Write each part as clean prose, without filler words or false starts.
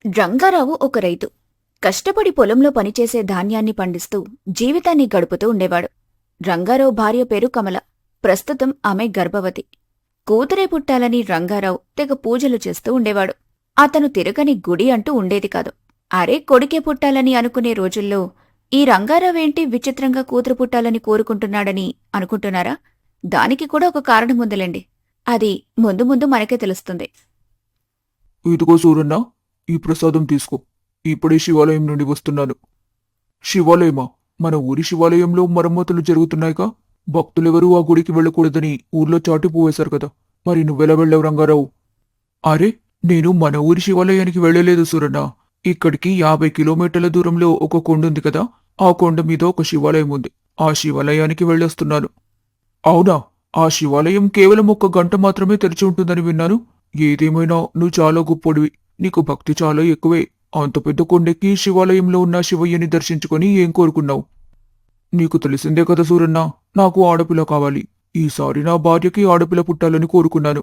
రంగారావు ఒక రైతు. కష్టపడి పొలంలో పనిచేసే ధాన్యాన్ని పండిస్తూ జీవితాన్ని గడుపుతూ ఉండేవాడు. రంగారావు భార్య పేరు కమల. ప్రస్తుతం ఆమె గర్భవతి. కూతురే పుట్టాలని రంగారావు తెగ పూజలు చేస్తూ ఉండేవాడు. అతను తిరగని గుడి అంటూ ఉండేది కాదు. అరే కొడుకే పుట్టాలని అనుకునే రోజుల్లో ఈ రంగారావేంటి విచిత్రంగా కూతురు పుట్టాలని కోరుకుంటున్నాడని అనుకుంటున్నారా? దానికి కూడా ఒక కారణముందులేండి. అది ముందు ముందు మనకే తెలుస్తుంది. ఇదిగో సూరన్న, ఈ ప్రసాదం తీసుకో. ఇప్పుడే శివాలయం నుండి వస్తున్నాను. శివాలయమా? మన ఊరి శివాలయంలో మరమ్మతులు జరుగుతున్నాయిగా. భక్తులెవరూ ఆ గుడికి వెళ్ళకూడదని ఊర్లో చాటిపు వేశారు కదా. మరి నువ్వెలా వెళ్ళావు రంగారావు? అరే, నేను మన ఊరి శివాలయానికి వెళ్ళలేదు సూరన్న. ఇక్కడికి 50 కిలోమీటర్ల దూరంలో ఒక కొండుంది కదా, ఆ కొండ మీద ఒక శివాలయం ఉంది. ఆ శివాలయానికి వెళ్ళొస్తున్నాను. అవునా? ఆ శివాలయం కేవలం 1 గంట మాత్రమే తెరిచి ఉంటుందని విన్నాను. ఏదేమైనా నువ్వు చాలా గొప్పోడివి. నీకు భక్తి చాలా ఎక్కువే. అంత పెద్ద కొండెక్కి శివాలయంలో ఉన్న శివయ్యని దర్శించుకొని ఏం కోరుకున్నావు? నీకు తెలిసిందే కదా సూరన్న, నాకు ఆడపిల్ల కావాలి. ఈసారి నా భార్యకి ఆడపిల్ల పుట్టాలని కోరుకున్నాను.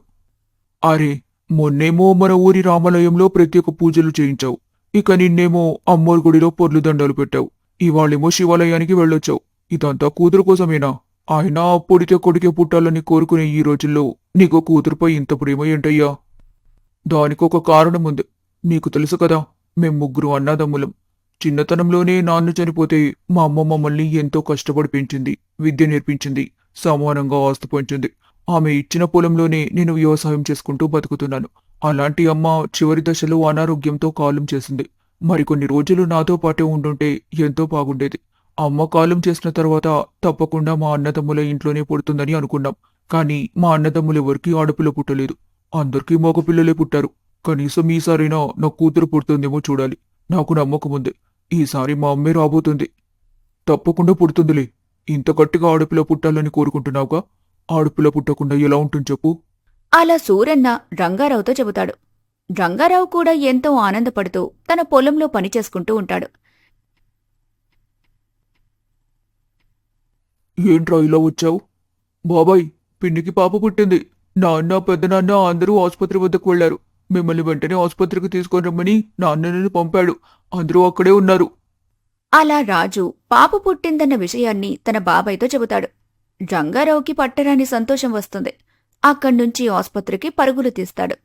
అరే, మొన్నేమో మన ఊరి రామాలయంలో ప్రత్యేక పూజలు చేయించావు. ఇక నిన్నేమో అమ్మోరు గుడిలో పొర్లు దండాలు పెట్టావు. ఇవాళేమో శివాలయానికి వెళ్ళొచ్చావు. ఇదంతా కూతురు కోసమేనా? ఆయన పొడితే కొడుకే పుట్టాలని కోరుకునే ఈ రోజుల్లో నీకు కూతురుపై ఇంత ప్రేమ ఏంటయ్యా? దానికొక కారణముంది. నీకు తెలుసు కదా, మేం 3 అన్నదమ్ములం. చిన్నతనంలోనే నాన్న చనిపోతే మా అమ్మ మమ్మల్ని ఎంతో కష్టపడి పెంచింది, విద్య నేర్పించింది, సమానంగా ఆస్తి పంచింది. ఆమె ఇచ్చిన పొలంలోనే నేను వ్యవసాయం చేసుకుంటూ బతుకుతున్నాను. అలాంటి అమ్మ చివరి దశలో అనారోగ్యంతో కాలం చేసింది. మరికొన్ని రోజులు నాతో పాటే ఉండుంటే ఎంతో బాగుండేది. అమ్మ కాలం చేసిన తర్వాత తప్పకుండా మా అన్నదమ్ముల ఇంట్లోనే పుడుతుందని అనుకున్నాం. కానీ మా అన్నదమ్ములెవరికీ ఆడపిల్ల పుట్టలేదు. అందరికీ మగపిల్లలే పుట్టారు. కనీసం ఈసారైనా నా కూతురు పుడుతుందేమో చూడాలి. నాకు నమ్మకముంది. ఈసారి మా అమ్మే రాబోతుంది. తప్పకుండా పుడుతుందిలే. ఇంత గట్టిగా ఆడపిల్ల పుట్టాలని కోరుకుంటున్నావుగా. ఆడపిల్ల పుట్టకుండా ఎలా ఉంటుంది చెప్పు? అలా సూరన్న రంగారావుతో చెబుతాడు. రంగారావు కూడా ఎంతో ఆనందపడుతూ తన పొలంలో పనిచేసుకుంటూ ఉంటాడు. ఏంట్రా ఇలా వచ్చావు? బాబాయ్, పిన్నికి పాప పుట్టింది. నాన్న, పెద్దనాన్న అందరూ ఆసుపత్రి వద్దకు వెళ్లారు. మిమ్మల్ని వెంటనే ఆసుపత్రికి తీసుకొని రమ్మని నాన్నని పంపాడు. అందరూ అక్కడే ఉన్నారు. అలా రాజు పాప పుట్టిందన్న విషయాన్ని తన బాబాయ్తో చెబుతాడు. రంగారావుకి పట్టరాని సంతోషం వస్తుంది. అక్కడ్నుంచి ఆస్పత్రికి పరుగులు తీస్తాడు.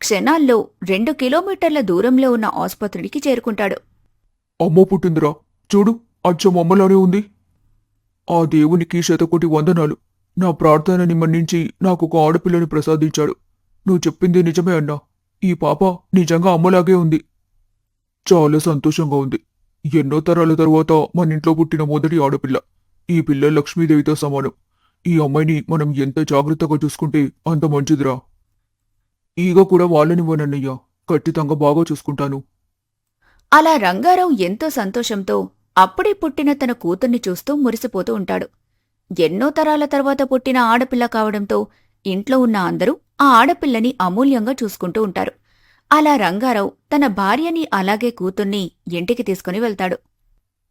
క్షణాల్లో 2 కిలోమీటర్ల దూరంలో ఉన్న ఆస్పత్రికి చేరుకుంటాడు. అమ్మ పుట్టిందిరా, చూడు, అచ్చం అమ్మలానే ఉంది. ఆ దేవునికి శతకోటి వందనాలు. నా ప్రార్థనని మన్నించి నాకొక ఆడపిల్లని ప్రసాదించాడు. నువ్వు చెప్పింది నిజమే అన్నా. ఈ పాప నిజంగా అమ్మలాగే ఉంది. చాలా సంతోషంగా ఉంది. ఎన్నో తరాల తరువాత మన ఇంట్లో పుట్టిన మొదటి ఆడపిల్ల. ఈ పిల్ల లక్ష్మీదేవితో సమానం. ఈ అమ్మాయిని మనం ఎంత జాగ్రత్తగా చూసుకుంటే అంత మంచిదిరా. ఈగ కూడా వాళ్ళనివ్వనన్నయ్యా. ఖచ్చితంగా బాగా చూసుకుంటాను. అలా రంగారావు ఎంతో సంతోషంతో అప్పుడే పుట్టిన తన కూతుర్ని చూస్తూ మురిసిపోతూ ఉంటాడు. ఎన్నో తరాల తర్వాత పుట్టిన ఆడపిల్ల కావడంతో ఇంట్లో ఉన్న అందరూ ఆ ఆడపిల్లని అమూల్యంగా చూసుకుంటూ ఉంటారు. అలా రంగారావు తన భార్యని అలాగే కూతుర్ని ఇంటికి తీసుకుని వెళ్తాడు.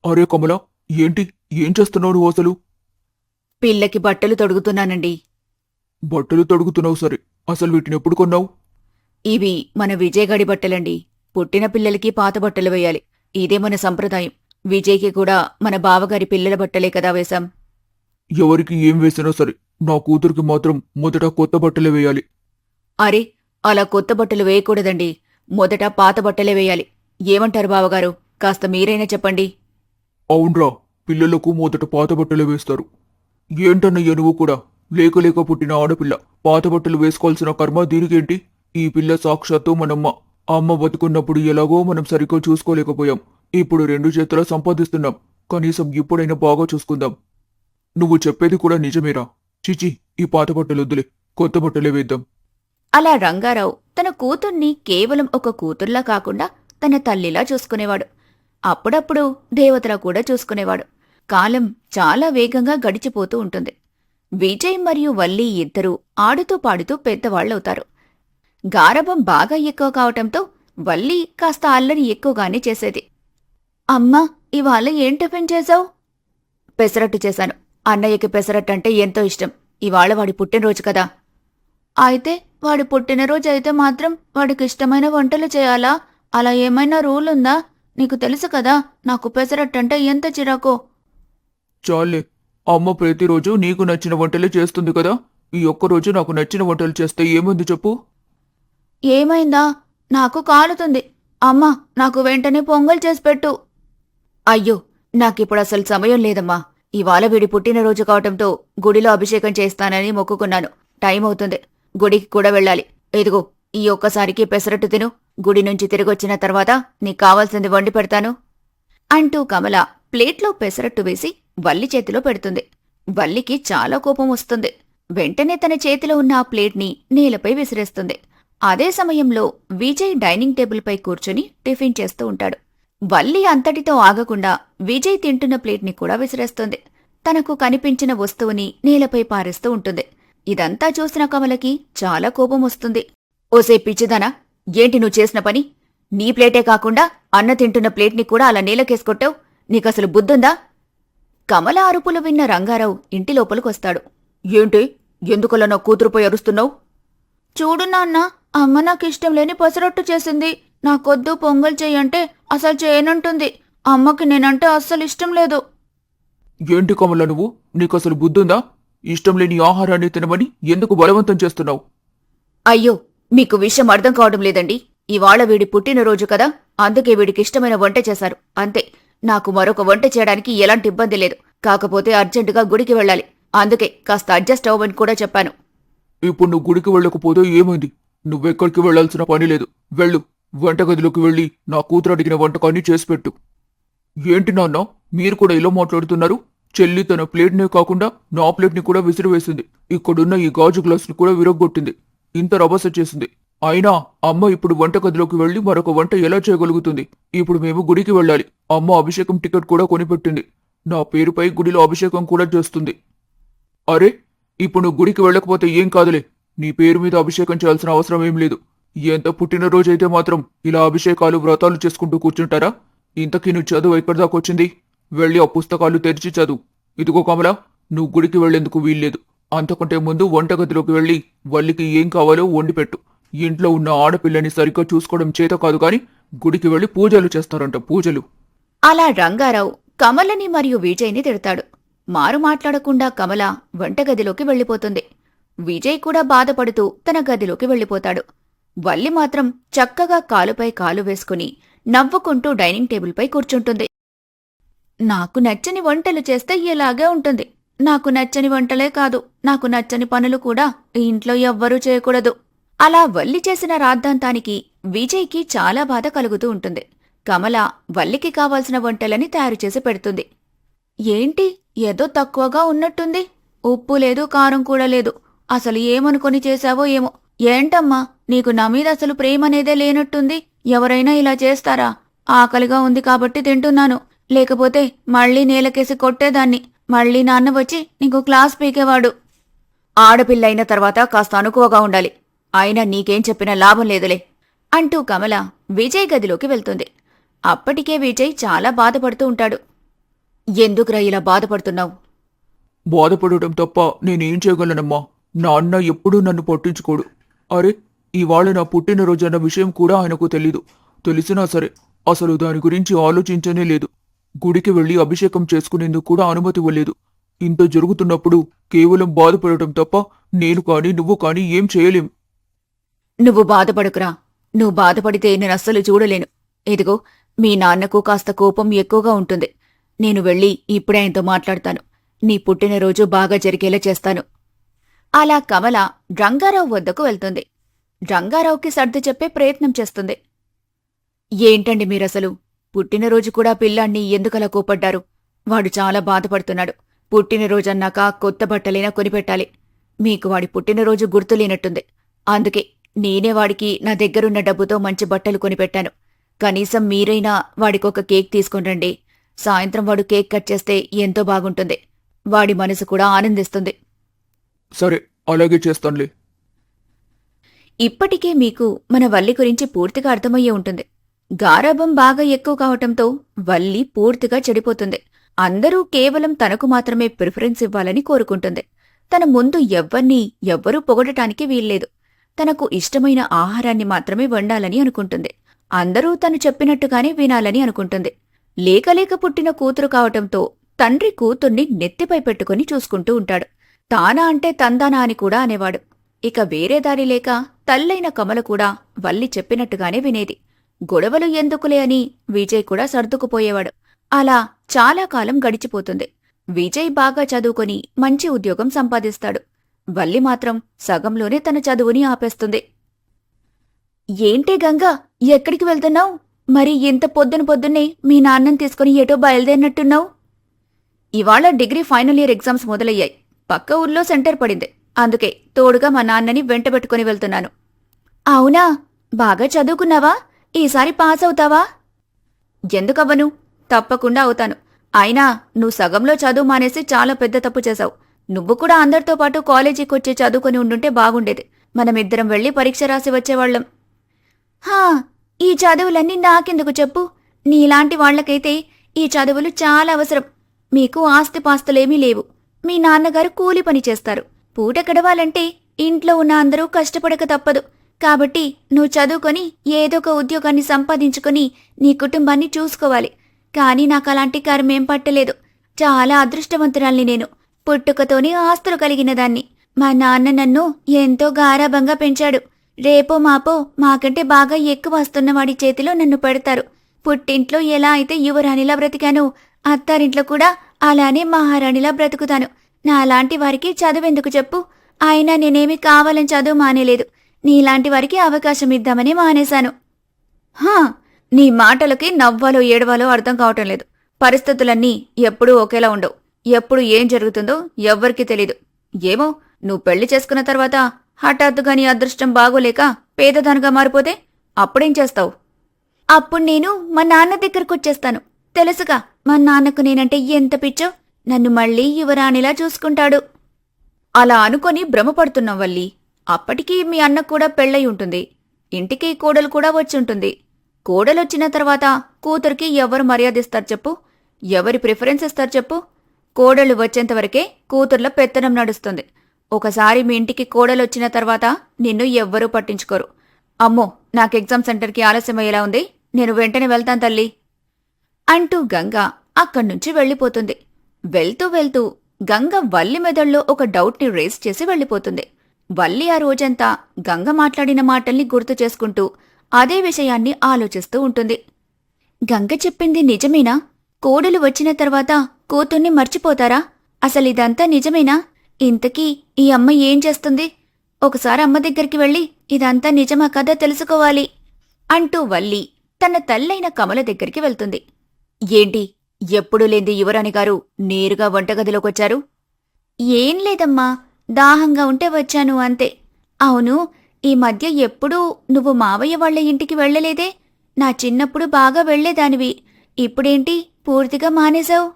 అరే కమల, ఏంటి, ఏం చేస్తున్నావు నువ్వు అసలు? పిల్లకి బట్టలు తొడుగుతున్నానండి. బట్టలు తొడుగుతున్నావు సరే, అసలు వీటిని ఎప్పుడు కొన్నావు? ఇవి మన విజయగాడి బట్టలండి. పుట్టిన పిల్లలకి పాత బట్టలు వేయాలి. ఇదే మన సంప్రదాయం. విజయ్కి కూడా మన బావగారి పిల్లల బట్టలే కదా వేశాం. ఎవరికి ఏం వేసినా సరే, నా కూతురికి మాత్రం మొదట కొత్త బట్టలే వేయాలి. అరే, అలా కొత్త బట్టలు వేయకూడదండి. మొదట పాత బట్టలే వేయాలి. ఏమంటారు బావగారు? కాస్త మీరైనా చెప్పండి. అవునరా, పిల్లలకు మొదట పాత బట్టలే వేస్తారు. ఏంటన్నయ్య నువ్వు కూడా? లేక పుట్టిన ఆడపిల్ల పాత బట్టలు వేసుకోవాల్సిన కర్మ దీనికేంటి? ఈ పిల్ల సాక్షాత్తు మనమ్మ. అమ్మ బతుకున్నప్పుడు ఎలాగో మనం సరిగ్గా చూసుకోలేకపోయాం. ఇప్పుడు 2 చేతులా సంపాదిస్తున్నాం. కనీసం ఇప్పుడైనా బాగా చూసుకుందాం. నువ్వు చెప్పేది కూడా నిజమేరా. చిచి, ఈ పాత బట్టలొద్దులే, కొత్త బట్టలే వేద్దాం. అలా రంగారావు తన కూతుర్ని కేవలం ఒక కూతుర్లా కాకుండా తన తల్లిలా చూసుకునేవాడు. అప్పుడప్పుడు దేవతలా కూడా చూసుకునేవాడు. కాలం చాలా వేగంగా గడిచిపోతూ ఉంటుంది. విజయ్ మరియు వల్లి ఇద్దరూ ఆడుతూ పాడుతూ పెద్దవాళ్లవుతారు. గారాబం బాగా ఎక్కువ కావటంతో వల్లి కాస్త అల్లరి ఎక్కువగానే చేసేది. అమ్మా, ఇవాళ ఏం టిఫిన్ చేశావు? పెసరట్టు చేశాను. అన్నయ్యకి పెసరట్టంటే ఎంతో ఇష్టం. ఇవాళ వాడి పుట్టినరోజు కదా. అయితే వాడి పుట్టినరోజు అయితే మాత్రం వాడికిష్టమైన వంటలు చేయాలా? అలా ఏమైనా రూల్ ఉందా? నీకు తెలుసు కదా నాకు పెసరట్టంటే ఎంత చిరాకో. చాలే, అమ్మ ప్రతిరోజు నీకు నచ్చిన వంటలే చేస్తుంది కదా. ఈ ఒక్కరోజు నాకు నచ్చిన వంటలు చేస్తే ఏముంది చెప్పు. ఏమైందా? నాకు కాలుతుంది. అమ్మా, నాకు వెంటనే పొంగల్ చేసి పెట్టు. అయ్యో, నాకిప్పుడసలు సమయం లేదమ్మా. ఇవాళ వీడి పుట్టినరోజు కావటంతో గుడిలో అభిషేకం చేస్తానని మొక్కుకున్నాను. టైం అవుతుంది. గుడికి కూడా వెళ్ళాలి. ఇదిగో, ఈ ఒక్కసారికి పెసరట్టు తిను. గుడి నుంచి తిరిగొచ్చిన తర్వాత నీకు కావాల్సింది వండి పెడతాను అంటూ కమల ప్లేట్లో పెసరట్టు వేసి వల్లి చేతిలో పెడుతుంది. వల్లికి చాలా కోపం వస్తుంది. వెంటనే తన చేతిలో ఉన్న ఆ ప్లేట్ని నేలపై విసిరేస్తుంది. అదే సమయంలో విజయ్ డైనింగ్ టేబుల్పై కూర్చుని టిఫిన్ చేస్తూ ఉంటాడు. వల్లి అంతటితో ఆగకుండా విజయ్ తింటున్న ప్లేట్ని కూడా విసిరేస్తుంది. తనకు కనిపించిన వస్తువుని నేలపై పారేస్తూ ఉంటుంది. ఇదంతా చూసిన కమలకి చాలా కోపం వస్తుంది. ఓసే పిచ్చిదానా, ఏంటి నువ్వు చేసిన పని? నీ ప్లేటే కాకుండా అన్న తింటున్న ప్లేట్ని కూడా అలా నేలకేసుకొట్టావు. నీకసలు బుద్ధుందా? కమల అరుపులు విన్న రంగారావు ఇంటి లోపలికొస్తాడు. ఏంటి, ఎందుకలా నా కూతురుపై అరుస్తున్నావు? చూడు నాన్న, అమ్మ నాకిష్టం లేని పెసరట్టు చేసింది. నాకొద్దు పొంగల్ చెయ్యంటే అసలు చేయనంటుంది. అమ్మకి నేనంటే అస్సలు ఇష్టం లేదు. ఏంటి కమల, నువ్వు నీకసలు బుద్ధుందా? ఇష్టం లేని ఆహారాన్ని తినమని ఎందుకు బలవంతం చేస్తున్నావు? అయ్యో, మీకు విషయం అర్థం కావడం లేదండి. ఇవాళ వీడి పుట్టినరోజు కదా, అందుకే వీడికిష్టమైన వంట చేశారు అంతే. నాకు మరొక వంట చేయడానికి ఎలాంటి ఇబ్బంది లేదు. కాకపోతే అర్జెంటుగా గుడికి వెళ్ళాలి. అందుకే కాస్త అడ్జస్ట్ అవ్వమని కూడా చెప్పాను. ఇప్పుడు నువ్వు గుడికి వెళ్ళకపోతే ఏమైంది? నువ్వెక్కడికి వెళ్లాల్సిన పని లేదు. వెళ్ళు, వంటగదిలోకి వెళ్ళి నా కూతురు అడిగిన వంటకాన్ని చేసిపెట్టు. ఏంటి నాన్న, మీరు కూడా ఇలా మాట్లాడుతున్నారు? చెల్లి తన ప్లేట్నే కాకుండా నా ప్లేట్ని కూడా విసిరివేసింది. ఇక్కడున్న ఈ గాజు గ్లాసులు కూడా విరగ్గొట్టింది. ఇంత రభస చేసింది. అయినా అమ్మ ఇప్పుడు వంటగదిలోకి వెళ్లి మరొక వంట ఎలా చేయగలుగుతుంది? ఇప్పుడు మేము గుడికి వెళ్ళాలి. అమ్మ అభిషేకం టికెట్ కూడా కొనిపెట్టింది. నా పేరుపై గుడిలో అభిషేకం కూడా చేస్తుంది. అరే, ఇప్పుడు నువ్వు గుడికి వెళ్ళకపోతే ఏం కాదులే. నీ పేరు మీద అభిషేకం చేయాల్సిన అవసరం ఏం లేదు. ఎంత పుట్టినరోజైతే మాత్రం ఇలా అభిషేకాలు వ్రతాలు చేసుకుంటూ కూర్చుంటారా? ఇంతకీ నువ్వు చదువు ఎక్కడి దాకా వచ్చింది? వెళ్ళి ఆ పుస్తకాలు తెరిచి చదువు. ఇదిగో కమల, నువ్వు గుడికి వెళ్లేందుకు వీల్లేదు. అంతకంటే ముందు వంటగదిలోకి వెళ్లి వల్లికి ఏం కావాలో వండిపెట్టు. ఇంట్లో ఉన్న ఆడపిల్లని సరిగ్గా చూసుకోవడం చేత కాదు కాని గుడికి వెళ్లి పూజలు చేస్తారంట, పూజలు. అలా రంగారావు కమలని మరియు విజయ్ని తిడతాడు. మారు మాట్లాడకుండా కమల వంటగదిలోకి వెళ్ళిపోతుంది. విజయ్ కూడా బాధపడుతూ తన గదిలోకి వెళ్ళిపోతాడు. వల్లి మాత్రం చక్కగా కాలుపై కాలు వేసుకుని నవ్వుకుంటూ డైనింగ్ టేబుల్పై కూర్చుంటుంది. నాకు నచ్చని వంటలు చేస్తే ఇలాగే ఉంటుంది. నాకు నచ్చని వంటలే కాదు, నాకు నచ్చని పనులు కూడా ఈ ఇంట్లో ఎవ్వరూ చేయకూడదు. అలా వల్లి చేసిన రాద్ధాంతానికి విజయ్కి చాలా బాధ కలుగుతూ ఉంటుంది. కమల వల్లికి కావాల్సిన వంటలని తయారుచేసి పెడుతుంది. ఏంటి, ఏదో తక్కువగా ఉన్నట్టుంది. ఉప్పు లేదు, కారం కూడా లేదు. అసలు ఏమనుకొని చేశావో ఏమో. ఏంటమ్మా, నీకు నా మీద అసలు ప్రేమనేదే లేనట్టుంది. ఎవరైనా ఇలా చేస్తారా? ఆకలిగా ఉంది కాబట్టి తింటున్నాను. లేకపోతే మళ్లీ నేలకేసి కొట్టేదాన్ని. మళ్లీ నాన్న వచ్చి నీకు క్లాస్ పీకేవాడు. ఆడపిల్లయిన తర్వాత కాస్త అనుకువగా ఉండాలి. అయినా నీకేం చెప్పినా లాభం లేదులే అంటూ కమల విజయ్ గదిలోకి వెళ్తుంది. అప్పటికే విజయ్ చాలా బాధపడుతూ ఉంటాడు. ఎందుకురా ఇలా బాధపడుతున్నావు? బాధపడటం తప్ప నేనేం చేయగలనమ్మా. నాన్న ఎప్పుడూ నన్ను పట్టించుకోడు. అరే, ఇవాళ నా పుట్టినరోజన్న విషయం కూడా ఆయనకు తెలీదు. తెలిసినా సరే అసలు దాని గురించి ఆలోచించనే లేదు. గుడికి వెళ్లి అభిషేకం చేసుకునేందుకు కూడా అనుమతి ఇవ్వలేదు. ఇంత జరుగుతున్నప్పుడు కేవలం బాధపడటం తప్ప నేను కాని నువ్వు కాని ఏం చేయలేం. నువ్వు బాధపడుకురా. నువ్వు బాధపడితే నేను అస్సలు చూడలేను. ఇదిగో, మీ నాన్నకు కాస్త కోపం ఎక్కువగా ఉంటుంది. నేను వెళ్ళి ఇప్పుడే ఆయనతో మాట్లాడతాను. నీ పుట్టినరోజు బాగా జరిగేలా చేస్తాను. అలా కమల రంగారావు వద్దకు వెళ్తుంది. రంగారావుకి సర్ది చెప్పే ప్రయత్నం చేస్తుంది. ఏంటండి మీరసలు? పుట్టినరోజు కూడా పిల్లాన్ని ఎందుకలా కోపడ్డారు? వాడు చాలా బాధపడుతున్నాడు. పుట్టినరోజన్నాక కొత్త బట్టలైనా కొనిపెట్టాలి. మీకు వాడి పుట్టినరోజు గుర్తులేనట్టుంది. అందుకే నేనే వాడికి నా దగ్గరున్న డబ్బుతో మంచి బట్టలు కొనిపెట్టాను. కనీసం మీరైనా వాడికొక కేక్ తీసుకొనిరండి. సాయంత్రం వాడు కేక్ కట్ చేస్తే ఎంతో బాగుంటుంది. వాడి మనసు కూడా ఆనందిస్తుంది. సరే, అలాగే చేస్తానులే. ఇప్పటికే మీకు మన వల్లి గురించి పూర్తిగా అర్థమయ్యే ఉంటుంది. గారాబం బాగా ఎక్కువ కావటంతో వల్లి పూర్తిగా చెడిపోతుంది. అందరూ కేవలం తనకు మాత్రమే ప్రిఫరెన్స్ ఇవ్వాలని కోరుకుంటుంది. తన ముందు ఎవ్వరూ పొగడటానికి వీల్లేదు. తనకు ఇష్టమైన ఆహారాన్ని మాత్రమే వండాలని అనుకుంటుంది. అందరూ తను చెప్పినట్టుగానే వినాలని అనుకుంటుంది. లేకలేక పుట్టిన కూతురు కావటంతో తండ్రి కూతుర్ని నెత్తిపై పెట్టుకుని చూసుకుంటూ ఉంటాడు. తానా అంటే తందానా అని కూడా అనేవాడు. ఇక వేరే దారి లేక తల్లైన కమల కూడా వల్లి చెప్పినట్టుగానే వినేది. గొడవలు ఎందుకులే అని విజయ్ కూడా సర్దుకుపోయేవాడు. అలా చాలా కాలం గడిచిపోతుంది. విజయ్ బాగా చదువుకొని మంచి ఉద్యోగం సంపాదిస్తాడు. వల్లి మాత్రం సగంలోనే తన చదువుని ఆపేస్తుంది. ఏంటి గంగా, ఎక్కడికి వెళ్తున్నావు? మరి ఇంత పొద్దున్నే మీ నాన్నని తీసుకుని ఏటో బయలుదేరినట్టున్నావు? ఇవాళ డిగ్రీ ఫైనల్ ఇయర్ ఎగ్జామ్స్ మొదలయ్యాయి. పక్క ఊర్లో సెంటర్ పడింది. అందుకే తోడుగా మా నాన్నని వెంటబెట్టుకుని వెళ్తున్నాను. అవునా? బాగా చదువుకున్నావా? ఈసారి పాస్ అవుతావా? ఎందుకవ్వను, తప్పకుండా అవుతాను. అయినా నువ్వు సగంలో చదువు మానేసి చాలా పెద్ద తప్పు చేశావు. నువ్వు కూడా అందరితో పాటు కాలేజీకొచ్చి చదువుకుని ఉండుంటే బాగుండేది. మనమిద్దరం వెళ్లి పరీక్ష రాసి వచ్చేవాళ్లం. హా, ఈ చదువులన్నీ నాకెందుకు చెప్పు? నీలాంటి వాళ్లకైతే ఈ చదువులు చాలా అవసరం. మీకు ఆస్తిపాస్తులేమీ లేవు. మీ నాన్నగారు కూలి పని చేస్తారు. పూట గడవాలంటే ఇంట్లో ఉన్న అందరూ కష్టపడక తప్పదు. కాబట్టి నువ్వు చదువుకొని ఏదో ఒక ఉద్యోగాన్ని సంపాదించుకొని నీ కుటుంబాన్ని చూసుకోవాలి. కాని నాకలాంటి కర్మేం పట్టలేదు. చాలా అదృష్టవంతురాల్ని నేను. పుట్టుకతోనే ఆస్తులు కలిగిన దాన్ని. మా నాన్న నన్ను ఎంతో గారాబంగా పెంచాడు. రేపో మాపో మాకంటే బాగా ఎక్కువ వస్తున్నవాడి చేతిలో నన్ను పెడతారు. పుట్టింట్లో ఎలా అయితే యువరాణిలా బ్రతికానో అత్తారింట్లో కూడా అలానే మహారాణిలా బ్రతుకుతాను. నాలాంటి వారికి చదువెందుకు చెప్పు? అయినా నేనేమి కావాలని చదువు మానేలేదు. నీలాంటి వారికి అవకాశం ఇద్దామని మానేశాను. హా, నీ మాటలకి నవ్వాలో ఏడవాలో అర్థం కావటం లేదు. పరిస్థితులన్నీ ఎప్పుడూ ఒకేలా ఉండవు. ఎప్పుడు ఏం జరుగుతుందో ఎవ్వరికీ తెలీదు. ఏమో, నువ్వు పెళ్లి చేసుకున్న తర్వాత హఠాత్తుగా నీ అదృష్టం బాగోలేక పేదదానిగా మారిపోతే అప్పుడేం చేస్తావు? అప్పుడు నేను మా నాన్న దగ్గరకొచ్చేస్తాను. తెలుసుగా మా నాన్నకు నేనంటే ఎంత పిచ్చో. నన్ను మళ్ళీ యువరాణిలా చూసుకుంటాడు. అలా అనుకొని భ్రమపడుతున్నాం వల్లి. అప్పటికీ మీ అన్న కూడా పెళ్ళై ఉంటుంది. ఇంటికి కోడలు కూడా వచ్చుంటుంది. కోడలొచ్చిన తర్వాత కూతురికి ఎవరు మర్యాదిస్తారు చెప్పు? ఎవరి ప్రిఫరెన్స్ ఇస్తారు చెప్పు? కోడలు వచ్చేంతవరకే కూతుర్ల పెత్తనం నడుస్తుంది. ఒకసారి మీ ఇంటికి కోడలొచ్చిన తర్వాత నిన్ను ఎవ్వరూ పట్టించుకోరు. అమ్మో, నాకు ఎగ్జామ్ సెంటర్కి ఆలస్యమయ్యేలా ఉంది. నేను వెంటనే వెళ్తాను తల్లి అంటూ గంగ అక్కడ్నుంచి వెళ్ళిపోతుంది. వెళ్తూ గంగ వల్లి మెదళ్ళలో ఒక డౌట్ని రేస్ చేసి వెళ్ళిపోతుంది. వల్లి ఆ రోజంతా గంగ మాట్లాడిన మాటల్ని గుర్తు చేసుకుంటూ అదే విషయాన్ని ఆలోచిస్తూ ఉంటుంది. గంగ చెప్పింది నిజమేనా? కోడలు వచ్చిన తర్వాత కూతుర్ని మర్చిపోతారా? అసలిదంతా నిజమేనా? ఇంతకీ ఈ అమ్మ ఏం చేస్తుంది? ఒకసారి అమ్మ దగ్గరికి వెళ్ళి ఇదంతా నిజమా కదా తెలుసుకోవాలి అంటూ వల్లి తన తల్లైన కమల దగ్గరికి వెళ్తుంది. ఏంటి, ఎప్పుడూ లేంది యువరాణి గారు నేరుగా వంటగదిలోకొచ్చారు? ఏం లేదమ్మా, దాహంగా ఉంటే వచ్చాను అంతే. అవును, ఈ మధ్య ఎప్పుడూ నువ్వు మావయ్య వాళ్ల ఇంటికి వెళ్లలేదే? నా చిన్నప్పుడు బాగా వెళ్లేదానివి. ఇప్పుడేంటి పూర్తిగా మానేశావు?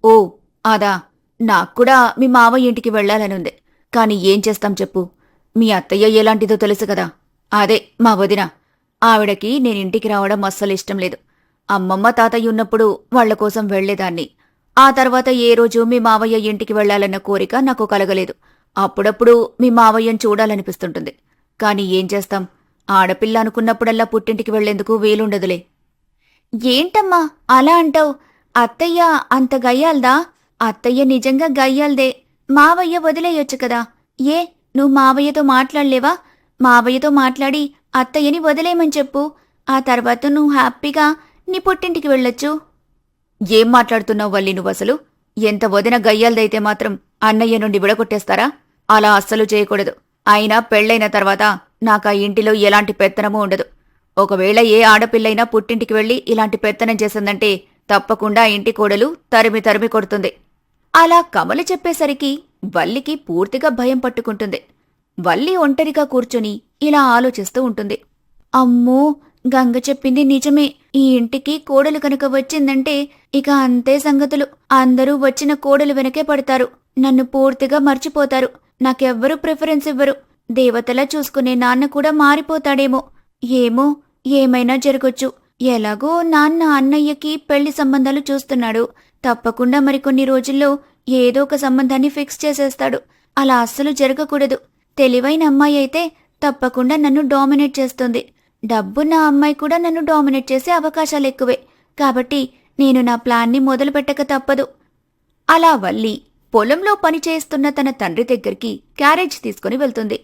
ఓ అదా, నాక్కూడా మీ మావయ్య ఇంటికి వెళ్లాలనుంది. కాని ఏం చేస్తాం చెప్పు? మీ అత్తయ్య ఎలాంటిదో తెలుసు కదా. అదే మా వదిన. ఆవిడకి నేనింటికి రావడం అస్సలిష్టం లేదు. అమ్మమ్మ తాతయ్య ఉన్నప్పుడు వాళ్ల కోసం వెళ్లేదాన్ని. ఆ తర్వాత ఏ రోజు మీ మావయ్య ఇంటికి వెళ్లాలన్న కోరిక నాకు కలగలేదు. అప్పుడప్పుడు మీ మావయ్యను చూడాలనిపిస్తుంటుంది. కాని ఏం చేస్తాం, ఆడపిల్ల అనుకున్నప్పుడల్లా పుట్టింటికి వెళ్లేందుకు వీలుండదులే. ఏంటమ్మా అలా అంటావు? అత్తయ్య అంత గయ్యాల్దా? అత్తయ్య నిజంగా గయ్యాల్దే. మావయ్య వదిలేయొచ్చు కదా. ఏ, నువ్వు మావయ్యతో మాట్లాడలేవా? మావయ్యతో మాట్లాడి అత్తయ్యని వదిలేయమని చెప్పు. ఆ తర్వాత నువ్వు హ్యాపీగా నీ పుట్టింటికి వెళ్ళొచ్చు. ఏం మాట్లాడుతున్నావు వల్లి నువ్వసలు? ఎంత వదిన గయ్యాల్దైతే మాత్రం అన్నయ్య నుండి విడగొట్టేస్తారా? అలా అస్సలు చేయకూడదు. అయినా పెళ్లైన తర్వాత నాకా ఇంటిలో ఎలాంటి పెత్తనమూ ఉండదు. ఒకవేళ ఏ ఆడపిల్లైనా పుట్టింటికి వెళ్లి ఇలాంటి పెత్తనం చేసిందంటే తప్పకుండా ఇంటి కోడలు తరిమి కొడుతుంది. అలా కమల చెప్పేసరికి వల్లికి పూర్తిగా భయం పట్టుకుంటుంది. వల్లి ఒంటరిగా కూర్చొని ఇలా ఆలోచిస్తూ ఉంటుంది. అమ్మో, గంగ చెప్పింది నిజమే. ఈ ఇంటికి కోడలు కనుక వచ్చిందంటే ఇక అంతే సంగతులు. అందరూ వచ్చిన కోడలు వెనకే పడతారు. నన్ను పూర్తిగా మర్చిపోతారు. నాకెవ్వరూ ప్రిఫరెన్స్ ఇవ్వరు. దేవతలా చూసుకునే నాన్న కూడా మారిపోతాడేమో. ఏమో, ఏమైనా జరగొచ్చు. ఎలాగో నాన్న అన్నయ్యకి పెళ్లి సంబంధాలు చూస్తున్నాడు. తప్పకుండా మరికొన్ని రోజుల్లో ఏదో ఒక సంబంధాన్ని ఫిక్స్ చేసేస్తాడు. అలా అస్సలు జరగకూడదు. తెలివైన అమ్మాయి అయితే తప్పకుండా నన్ను డామినేట్ చేస్తుంది. డబ్బున్న అమ్మాయి కూడా నన్ను డామినేట్ చేసే అవకాశాలు ఎక్కువే. కాబట్టి నేను నా ప్లాన్ని మొదలుపెట్టక తప్పదు. అలా వల్లి పొలంలో పనిచేస్తున్న తన తండ్రి దగ్గరికి క్యారేజ్ తీసుకుని వెళ్తుంది.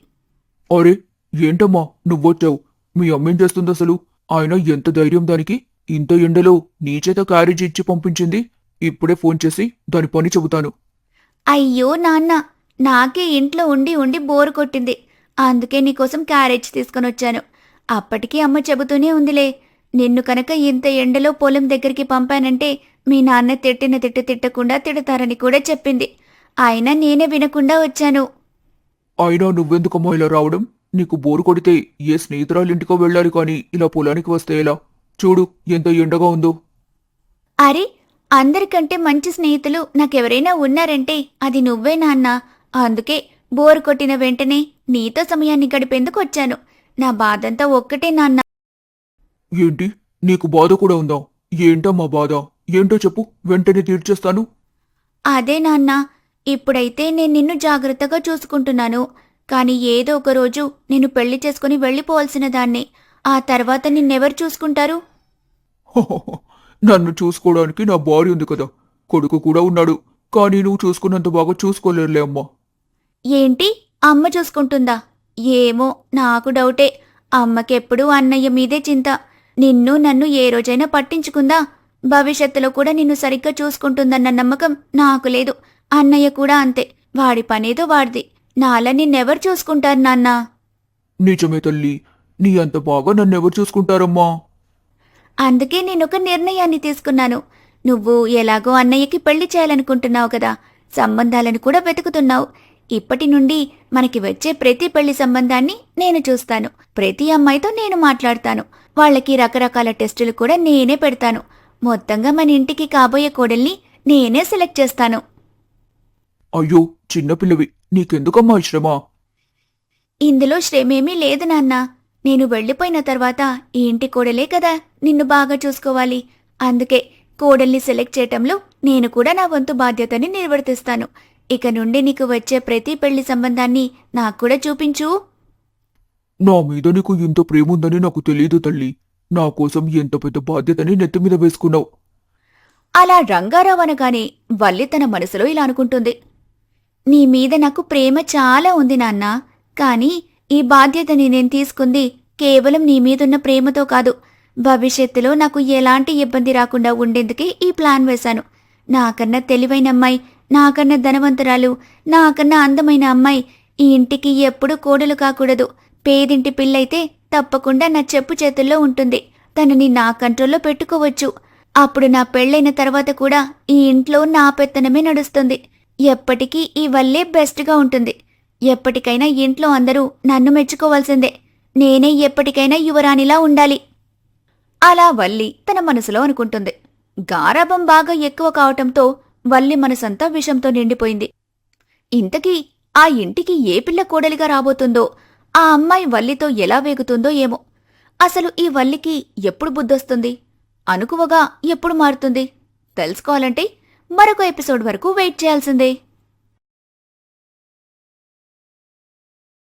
అరే ఏంటమ్మా నువ్వొచ్చావు? మీ అమ్మేం చేస్తుంది అసలు? ఆయన ఎంత ధైర్యం దానికి? ఇంత ఎండలో నీ చేత క్యారేజ్ ఇచ్చి పంపించింది. ఇప్పుడే ఫోన్ చేసి దాని పని చెబుతాను. అయ్యో నాన్న, నాకే ఇంట్లో ఉండి ఉండి బోరు కొట్టింది. అందుకే నీకోసం క్యారేజ్ తీసుకునొచ్చాను. అప్పటికీ అమ్మ చెబుతూనే ఉందిలే, నిన్ను కనుక ఇంత ఎండలో పొలం దగ్గరికి పంపానంటే మీ నాన్న తిట్టిన తిట్టు తిట్టకుండా తిడతారని కూడా చెప్పింది. అయినా నేనే వినకుండా వచ్చాను. అయినా నువ్వెందుకమ్మా ఇలా రావడం? నీకు బోరు కొడితే ఏ స్నేహితురాలింటికో వెళ్ళాలి కానీ ఇలా పొలానికి వస్తే ఎలా? చూడు ఎంత ఎండగా ఉందో. అరే, అందరికంటే మంచి స్నేహితులు నాకెవరైనా ఉన్నారంటే అది నువ్వే నాన్నా. అందుకే బోరు కొట్టిన వెంటనే నీతో సమయాన్ని గడిపేందుకు వచ్చాను. నా బాధంతా ఒక్కటే నాన్నా. ఏంటి, నీకు బాధ కూడా ఉందా? ఏంటమ్మా బాధ? ఏంటో చెప్పు, వెంటనే తీర్చేస్తాను. అదే నాన్నా, ఇప్పుడైతే నేను నిన్ను జాగ్రత్తగా చూసుకుంటున్నాను. కాని ఏదో ఒక రోజు నిన్ను పెళ్లి చేసుకుని వెళ్ళిపోవాల్సిన దాన్ని. ఆ తర్వాత నిన్నెవరు చూసుకుంటారు? హోహోహో, నన్ను చూసుకోవడానికి నా భార్య ఉంది కదా, కొడుకు కూడా ఉన్నాడు. కానీ నువ్వు చూసుకున్నంత బాగా చూసుకోలేరులే అమ్మా. ఏంటి, అమ్మ చూసుకుంటుందా? ఏమో, నాకు డౌటే. అమ్మకెప్పుడూ అన్నయ్య మీదే చింత. నిన్ను నన్ను ఏ రోజైనా పట్టించుకుందా? భవిష్యత్తులో కూడా నిన్ను సరిగ్గా చూసుకుంటుందన్న నమ్మకం నాకు లేదు. అన్నయ్య కూడా అంతే. వాడి పనేదో వాడిది. నాలా నిన్నెవరు చూసుకుంటారు నాన్నా? నిజమే తల్లి, నీ అంత బాగా నన్నెవరు చూసుకుంటారమ్మా? అందుకే నేనొక నిర్ణయాన్ని తీసుకున్నాను. నువ్వు ఎలాగో అన్నయ్యకి పెళ్లి చేయాలనుకుంటున్నావు కదా, సంబంధాలను కూడా వెతుకుతున్నావు. ఇప్పటి నుండి మనకి వచ్చే ప్రతి పెళ్లి సంబంధాన్ని నేను చూస్తాను. ప్రతి అమ్మాయితో నేను మాట్లాడతాను. వాళ్ళకి రకరకాల టెస్టులు కూడా నేనే పెడతాను. మొత్తంగా మన ఇంటికి కాబోయే కోడల్ని నేనే సెలెక్ట్ చేస్తాను. అయ్యో చిన్నపిల్లవి, నీకెందుకమ్మా ఈ శ్రమ? ఇందులో శ్రమేమీ లేదు నాన్నా. నేను వెళ్ళిపోయిన తర్వాత ఈ ఇంటి కోడలే కదా నిన్ను బాగా చూసుకోవాలి. అందుకే కోడల్ని సెలెక్ట్ చేయటంలో నేను కూడా నా వంతు బాధ్యతని నిర్వర్తిస్తాను. ఇక నుండి నీకు వచ్చే ప్రతి పెళ్లి సంబంధాన్ని నాకు కూడా చూపించు. నా మీద నీకు ఇంత ప్రేముందని నాకు తెలియదు తల్లి. నా కోసం ఎంత పెద్ద బాధ్యతని నెత్తిమీద వేసుకున్నావు. అలా రంగారావు అనగానే వల్లి తన మనసులో ఇలా అనుకుంటుంది. నీ మీద నాకు ప్రేమ చాలా ఉంది నాన్నా. కానీ ఈ బాధ్యతని నేను తీసుకుంది కేవలం నీ మీదున్న ప్రేమతో కాదు. భవిష్యత్తులో నాకు ఎలాంటి ఇబ్బంది రాకుండా ఉండేందుకే ఈ ప్లాన్ వేశాను. నాకన్నా తెలివైన అమ్మాయి, నాకన్నా ధనవంతురాలు, నాకన్నా అందమైన అమ్మాయి ఈ ఇంటికి ఎప్పుడూ కోడలు కాకూడదు. పేదింటి పిల్లయితే తప్పకుండా నా చెప్పు చేతుల్లో ఉంటుంది. తనని నా కంట్రోల్లో పెట్టుకోవచ్చు. అప్పుడు నా పెళ్లైన తర్వాత కూడా ఈ ఇంట్లో నా పెత్తనమే నడుస్తుంది. ఎప్పటికీ ఈ వల్లే బెస్ట్గా ఉంటుంది. ఎప్పటికైనా ఇంట్లో అందరూ నన్ను మెచ్చుకోవాల్సిందే. నేనే ఎప్పటికైనా యువరాణిలా ఉండాలి. అలా వల్లి తన మనసులో అనుకుంటుంది. గారాబం బాగా ఎక్కువ కావటంతో వల్లి మనసంతా విషంతో నిండిపోయింది. ఇంతకీ ఆ ఇంటికి ఏ పిల్ల కోడలిగా రాబోతుందో, ఆ అమ్మాయి వల్లితో ఎలా వేగుతుందో ఏమో. అసలు ఈ వల్లికి ఎప్పుడు బుద్ధొస్తుంది? అనుకువగా ఎప్పుడు మారుతుంది? తెలుసుకోవాలంటే మరొక ఎపిసోడ్ వరకు వెయిట్ చేయాల్సిందే.